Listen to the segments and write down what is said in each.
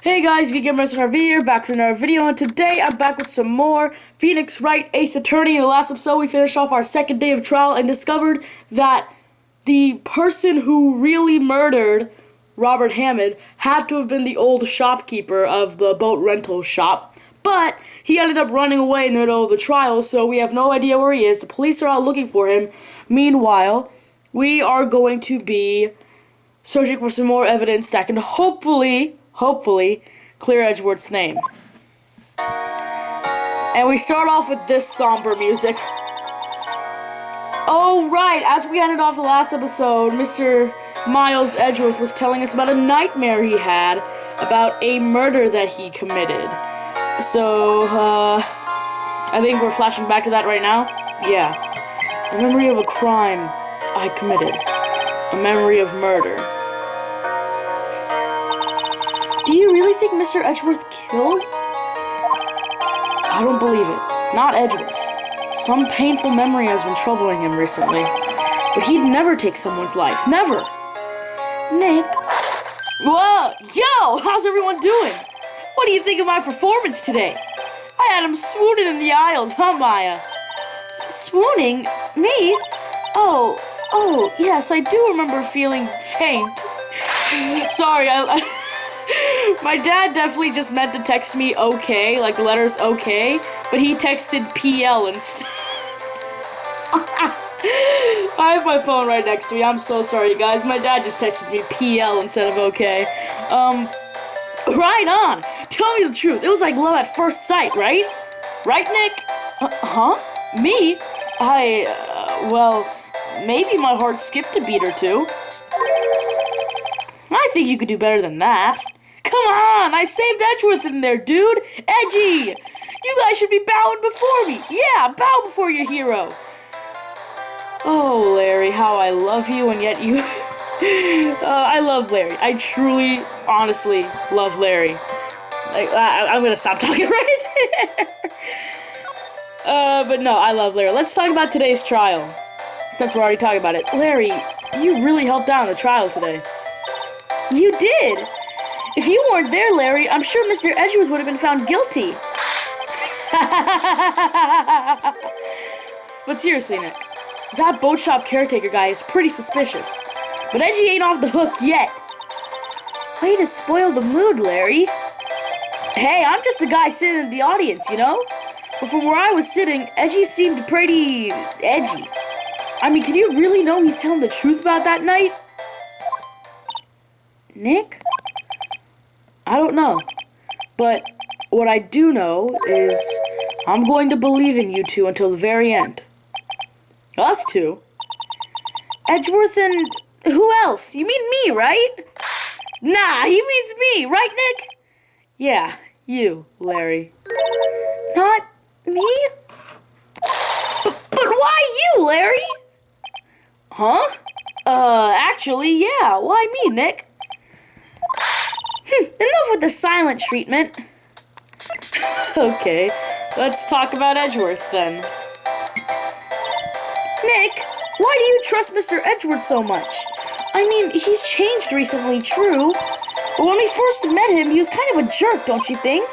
Hey guys, VGamersRV here, back with another video, and today I'm back with some more Phoenix Wright Ace Attorney. In the last episode, we finished off our second day of trial and discovered that the person who really murdered Robert Hammond had to have been the old shopkeeper of the boat rental shop. But he ended up running away in the middle of the trial, so we have no idea where he is. The police are out looking for him. Meanwhile, we are going to be searching for some more evidence that can hopefully clear Edgeworth's name. And we start off with this somber music. Oh, right, as we ended off the last episode, Mr. Miles Edgeworth was telling us about a nightmare he had about a murder that he committed. So, I think we're flashing back to that right now. Yeah. A memory of a crime I committed. A memory of murder. Do you really think Mr. Edgeworth killed? I don't believe it. Not Edgeworth. Some painful memory has been troubling him recently. But he'd never take someone's life. Never! Nick? Whoa! Yo! How's everyone doing? What do you think of my performance today? I had him swooning in the aisles, huh, Maya? Swooning? Me? Oh, yes, I do remember feeling faint. Sorry, my dad definitely just meant to text me okay, like the letters okay, but he texted PL instead. I have my phone right next to me. I'm so sorry, you guys. My dad just texted me PL instead of okay. Right on. Tell me the truth. It was like love at first sight, right? Right, Nick? Huh? Me? Well, maybe my heart skipped a beat or two. I think you could do better than that. Come on, I saved Edgeworth in there, dude. Edgy! You guys should be bowing before me. Yeah, bow before your hero. Oh, Larry, how I love you, and yet you... I love Larry. I truly, honestly love Larry. I'm gonna stop talking right there. But no, I love Larry. Let's talk about today's trial. Since we're already talking about it. Larry, you really helped out in the trial today. You did! If you weren't there, Larry, I'm sure Mr. Edgeworth would have been found guilty. But seriously, Nick, that boat shop caretaker guy is pretty suspicious. But Edgy ain't off the hook yet. Way to spoil the mood, Larry. Hey, I'm just a guy sitting in the audience, you know? But from where I was sitting, Edgy seemed pretty edgy. I mean, can you really know he's telling the truth about that night? Nick? I don't know. But what I do know is I'm going to believe in you two until the very end. Us two? Edgeworth and who else? You mean me, right? Nah, he means me, right, Nick? Yeah, you, Larry. Not me? But why you, Larry? Huh? Actually, yeah, why me, Nick? Enough with the silent treatment. Okay, let's talk about Edgeworth then. Nick, why do you trust Mr. Edgeworth so much? I mean, he's changed recently, true. But when we first met him, he was kind of a jerk, don't you think?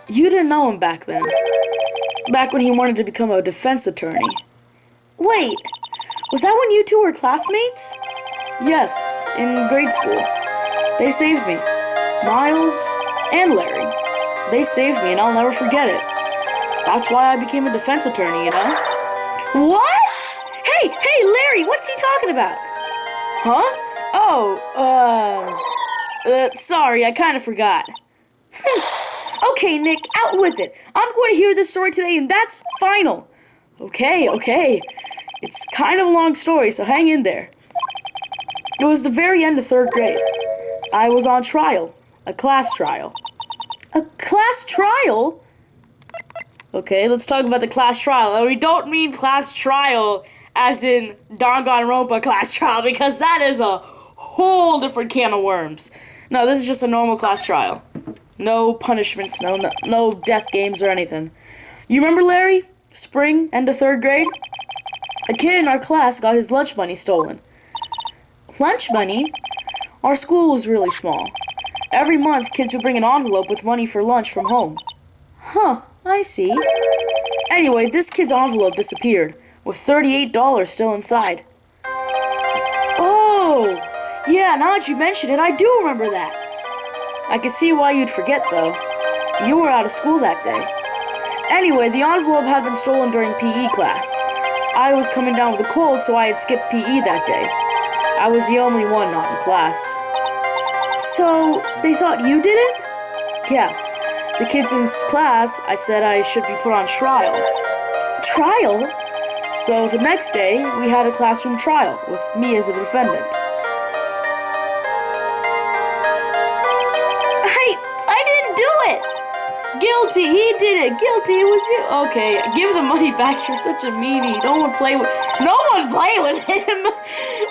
You didn't know him back then. Back when he wanted to become a defense attorney. Wait, was that when you two were classmates? Yes, in grade school. They saved me. Miles and Larry. They saved me, and I'll never forget it. That's why I became a defense attorney, you know? What? Hey, Larry, what's he talking about? Huh? Oh, sorry, I kind of forgot. Okay, Nick, out with it. I'm going to hear this story today, and that's final. Okay. It's kind of a long story, so hang in there. It was the very end of 3rd grade. I was on trial. A class trial. A class trial? Okay, let's talk about the class trial. And we don't mean class trial as in Danganronpa class trial, because that is a whole different can of worms. No, this is just a normal class trial. No punishments, no death games or anything. You remember Larry? Spring, end of 3rd grade? A kid in our class got his lunch money stolen. Lunch money? Our school was really small. Every month, kids would bring an envelope with money for lunch from home. Huh, I see. Anyway, this kid's envelope disappeared, with $38 still inside. Oh, yeah, now that you mention it, I do remember that. I can see why you'd forget, though. You were out of school that day. Anyway, the envelope had been stolen during PE class. I was coming down with a cold, so I had skipped PE that day. I was the only one not in class. So, they thought you did it? Yeah. The kids in class, I said I should be put on trial. Trial? So the next day, we had a classroom trial, with me as a defendant. I didn't do it! Guilty, he did it. Guilty, it was you. Okay, give the money back. You're such a meanie. No one play with him.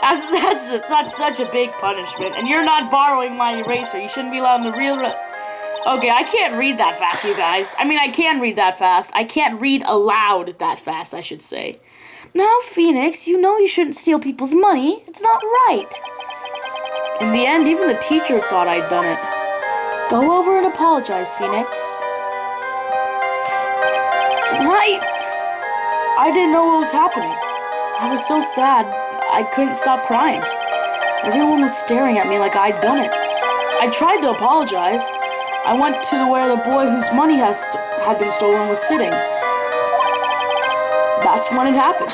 That's such a big punishment. And you're not borrowing my eraser. You shouldn't be allowed in the real. Okay, I can't read that fast, you guys. I mean, I can read that fast. I can't read aloud that fast, I should say. Now, Phoenix, you know you shouldn't steal people's money. It's not right. In the end, even the teacher thought I'd done it. Go over and apologize, Phoenix. I didn't know what was happening. I was so sad, I couldn't stop crying. Everyone was staring at me like I'd done it. I tried to apologize. I went to where the boy whose money had been stolen was sitting. That's when it happened.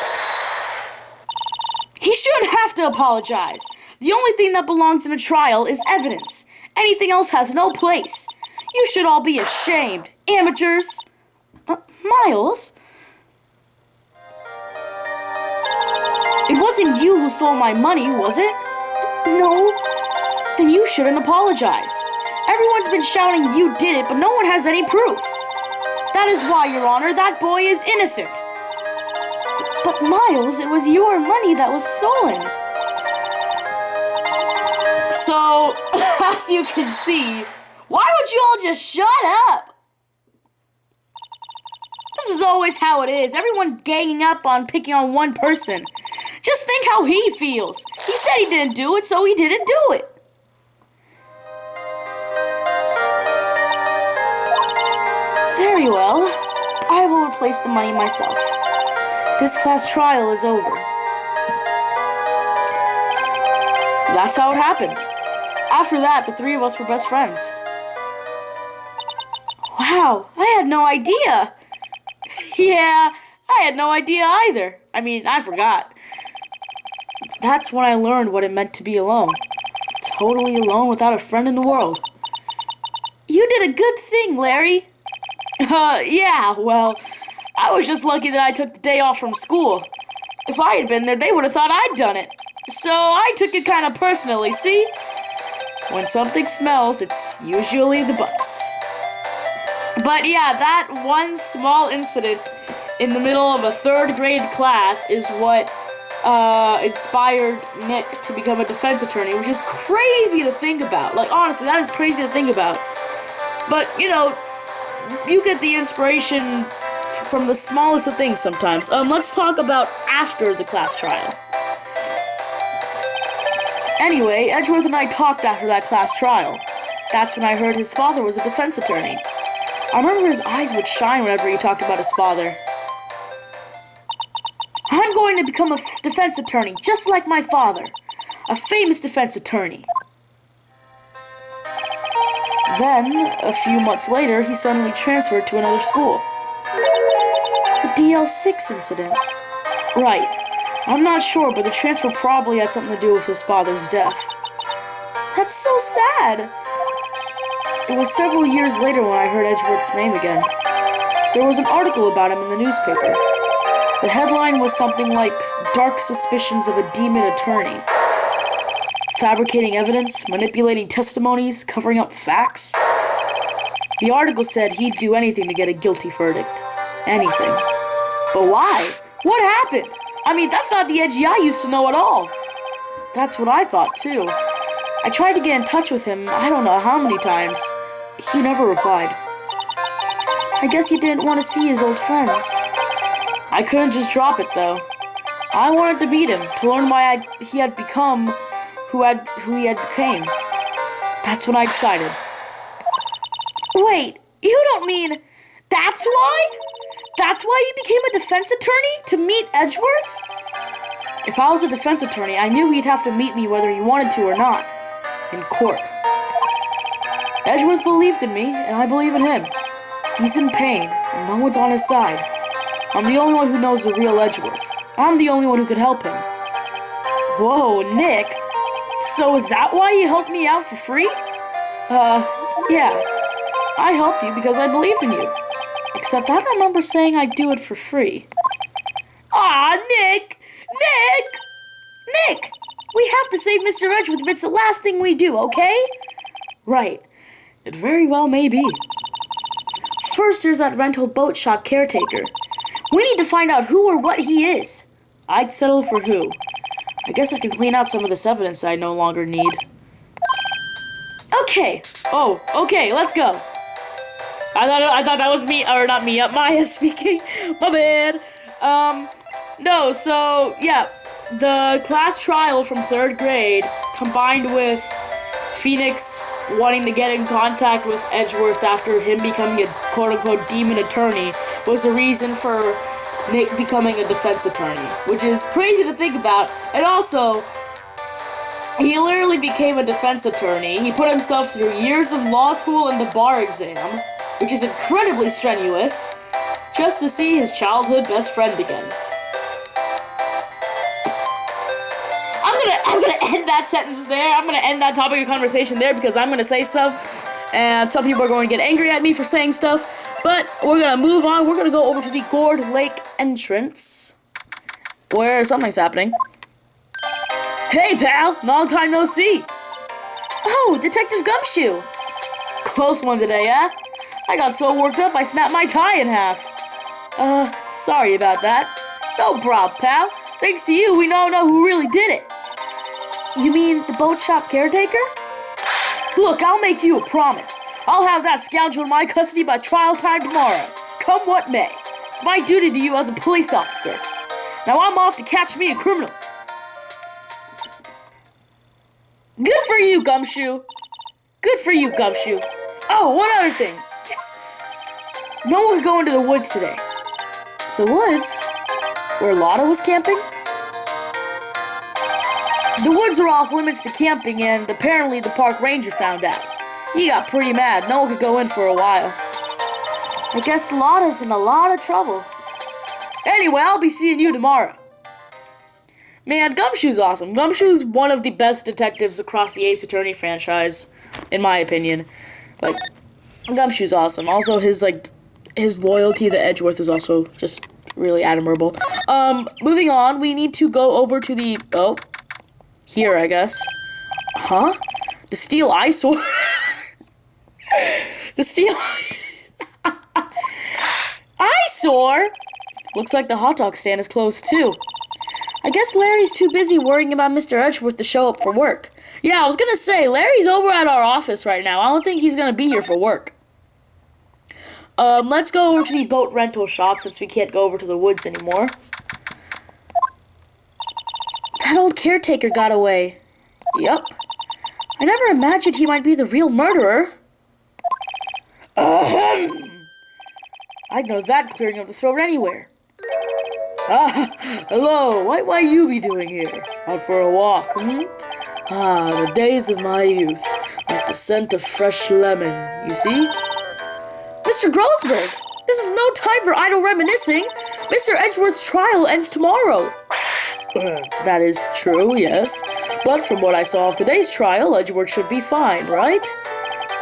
He shouldn't have to apologize. The only thing that belongs in a trial is evidence. Anything else has no place. You should all be ashamed. Amateurs. Miles? It wasn't you who stole my money, was it? No. Then you shouldn't apologize. Everyone's been shouting you did it, but no one has any proof. That is why, Your Honor, that boy is innocent. But Miles, it was your money that was stolen. So, as you can see, why don't you all just shut up? This is always how it is. Everyone ganging up on picking on one person. Just think how he feels. He said he didn't do it, so he didn't do it. Very well. I will replace the money myself. This class trial is over. That's how it happened. After that, the three of us were best friends. Wow, I had no idea. Yeah, I had no idea either. I mean, I forgot. That's when I learned what it meant to be alone. Totally alone without a friend in the world. You did a good thing, Larry. Yeah, well, I was just lucky that I took the day off from school. If I had been there, they would have thought I'd done it. So I took it kind of personally, see? When something smells, it's usually the butts. But yeah, that one small incident in the middle of a third grade class is what inspired Nick to become a defense attorney, which is crazy to think about. Like, honestly, that is crazy to think about. But, you know, you get the inspiration from the smallest of things sometimes. Let's talk about after the class trial. Anyway, Edgeworth and I talked after that class trial. That's when I heard his father was a defense attorney. I remember his eyes would shine whenever he talked about his father. I'm going to become a defense attorney, just like my father. A famous defense attorney. Then, a few months later, he suddenly transferred to another school. The DL6 incident. Right. I'm not sure, but the transfer probably had something to do with his father's death. That's so sad. It was several years later when I heard Edgeworth's name again. There was an article about him in the newspaper. The headline was something like, "Dark Suspicions of a Demon Attorney." Fabricating evidence, manipulating testimonies, covering up facts. The article said he'd do anything to get a guilty verdict. Anything. But why? What happened? I mean, that's not the Edgy I used to know at all. That's what I thought, too. I tried to get in touch with him, I don't know how many times. He never replied. I guess he didn't want to see his old friends. I couldn't just drop it, though. I wanted to meet him, to learn why he had become who he had became. That's when I decided. Wait, you don't mean that's why? That's why you became a defense attorney? To meet Edgeworth? If I was a defense attorney, I knew he'd have to meet me whether he wanted to or not. In court. Edgeworth believed in me, and I believe in him. He's in pain, and no one's on his side. I'm the only one who knows the real Edgeworth. I'm the only one who could help him. Whoa, Nick. So is that why you helped me out for free? Yeah. I helped you because I believed in you. Except I don't remember saying I'd do it for free. Aw, Nick! Nick! We have to save Mr. Edgeworth if it's the last thing we do, okay? Right. It very well may be. First, there's that rental boat shop caretaker. We need to find out who or what he is. I'd settle for who. I guess I can clean out some of this evidence I no longer need. Okay. Oh, okay, let's go. I thought that was me, or not me, Maya speaking. My bad. No, so, yeah. The class trial from 3rd grade, combined with Phoenix wanting to get in contact with Edgeworth after him becoming a quote-unquote demon attorney, was the reason for Nick becoming a defense attorney, which is crazy to think about. And also, he literally became a defense attorney. He put himself through years of law school and the bar exam, which is incredibly strenuous, just to see his childhood best friend again. I'm gonna end that sentence there. I'm gonna end that topic of conversation there because I'm gonna say stuff, and some people are going to get angry at me for saying stuff. But we're gonna move on. We're gonna go over to the Gourd Lake entrance, where something's happening. Hey, pal! Long time no see. Oh, Detective Gumshoe. Close one today, huh? I got so worked up I snapped my tie in half. Sorry about that. No prob, pal. Thanks to you, we now know who really did it. You mean the boat shop caretaker? Look, I'll make you a promise. I'll have that scoundrel in my custody by trial time tomorrow. Come what may. It's my duty to you as a police officer. Now I'm off to catch me a criminal. Good for you, Gumshoe. Good for you, Gumshoe. Oh, one other thing. No one could go into the woods today. The woods? Where Lotta was camping? The woods are off limits to camping, and apparently the park ranger found out. He got pretty mad. No one could go in for a while. I guess Lotta's in a lot of trouble. Anyway, I'll be seeing you tomorrow. Man, Gumshoe's awesome. Gumshoe's one of the best detectives across the Ace Attorney franchise, in my opinion. Like, Gumshoe's awesome. Also, his loyalty to Edgeworth is also just really admirable. Moving on, we need to go over to the... Oh. Here, I guess. Huh? The steel eyesore? The steel... eyesore? Looks like the hot dog stand is closed, too. I guess Larry's too busy worrying about Mr. Edgeworth to show up for work. Yeah, I was gonna say, Larry's over at our office right now. I don't think he's gonna be here for work. Let's go over to the boat rental shop since we can't go over to the woods anymore. That old caretaker got away. Yup. I never imagined he might be the real murderer. Ahem. I'd know that clearing of the throat anywhere. Ah, hello. Why you be doing here? Out for a walk, hmm? Ah, the days of my youth. Like the scent of fresh lemon, you see? Mr. Grossberg, this is no time for idle reminiscing. Mr. Edgeworth's trial ends tomorrow. That is true, yes. But from what I saw of today's trial, Edgeworth should be fine, right?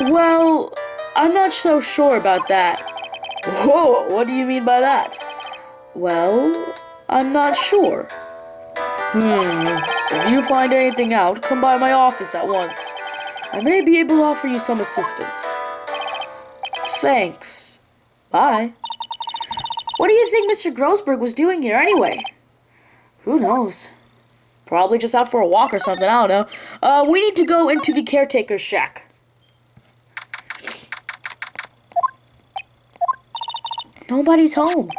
Well, I'm not so sure about that. Whoa, what do you mean by that? Well, I'm not sure. If you find anything out, come by my office at once. I may be able to offer you some assistance. Thanks. Bye. What do you think Mr. Grossberg was doing here anyway? Who knows? Probably just out for a walk or something, I don't know. We need to go into the caretaker's shack. Nobody's home.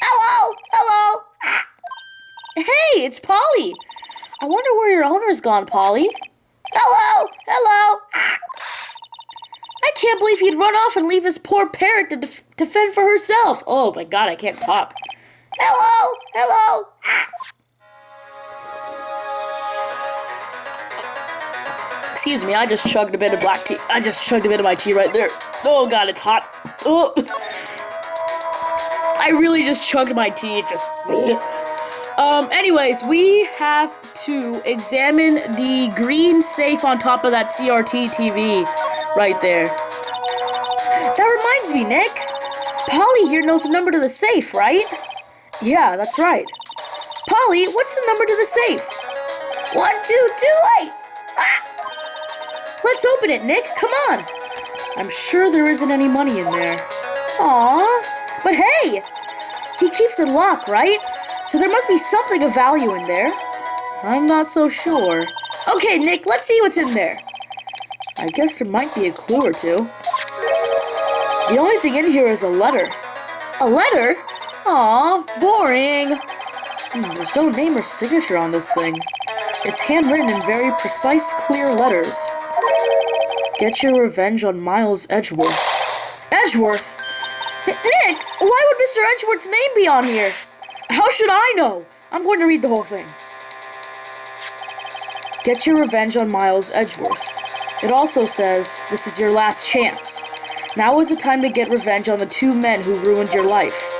Hello! Hello! Ah. Hey, it's Polly! I wonder where your owner's gone, Polly. Hello! Hello! Ah. can't believe he'd run off and leave his poor parrot to fend for herself. Oh my god, I can't talk. Hello! Hello! Ah. Excuse me, I just chugged a bit of black tea. I just chugged a bit of my tea right there. Oh god, it's hot. Oh. I really just chugged my tea. It just... anyways, we have to examine the green safe on top of that CRT TV right there. That reminds me, Nick. Polly here knows the number to the safe, right? Yeah, that's right. Polly, what's the number to the safe? 1228! Ah! Let's open it, Nick. Come on. I'm sure there isn't any money in there. Aww. But hey, he keeps it locked, right? So there must be something of value in there. I'm not so sure. Okay, Nick, let's see what's in there. I guess there might be a clue or two. The only thing in here is a letter. A letter? Aw, boring. There's no name or signature on this thing. It's handwritten in very precise, clear letters. Get your revenge on Miles Edgeworth. Edgeworth? Nick, why would Mr. Edgeworth's name be on here? How should I know? I'm going to read the whole thing. Get your revenge on Miles Edgeworth. It also says, this is your last chance. Now is the time to get revenge on the two men who ruined your life.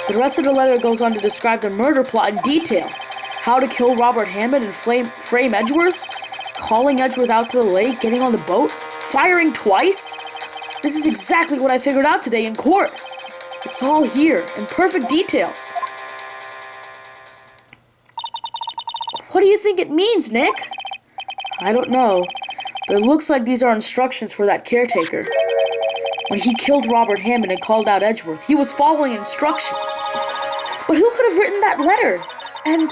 The rest of the letter goes on to describe the murder plot in detail. How to kill Robert Hammond and frame Edgeworth. Calling Edgeworth out to the lake, getting on the boat, firing twice. This is exactly what I figured out today in court. It's all here, in perfect detail. What do you think it means, Nick? I don't know, but it looks like these are instructions for that caretaker. When he killed Robert Hammond and called out Edgeworth, he was following instructions. But who could have written that letter? And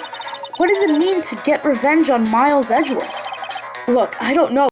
what does it mean to get revenge on Miles Edgeworth? Look, I don't know.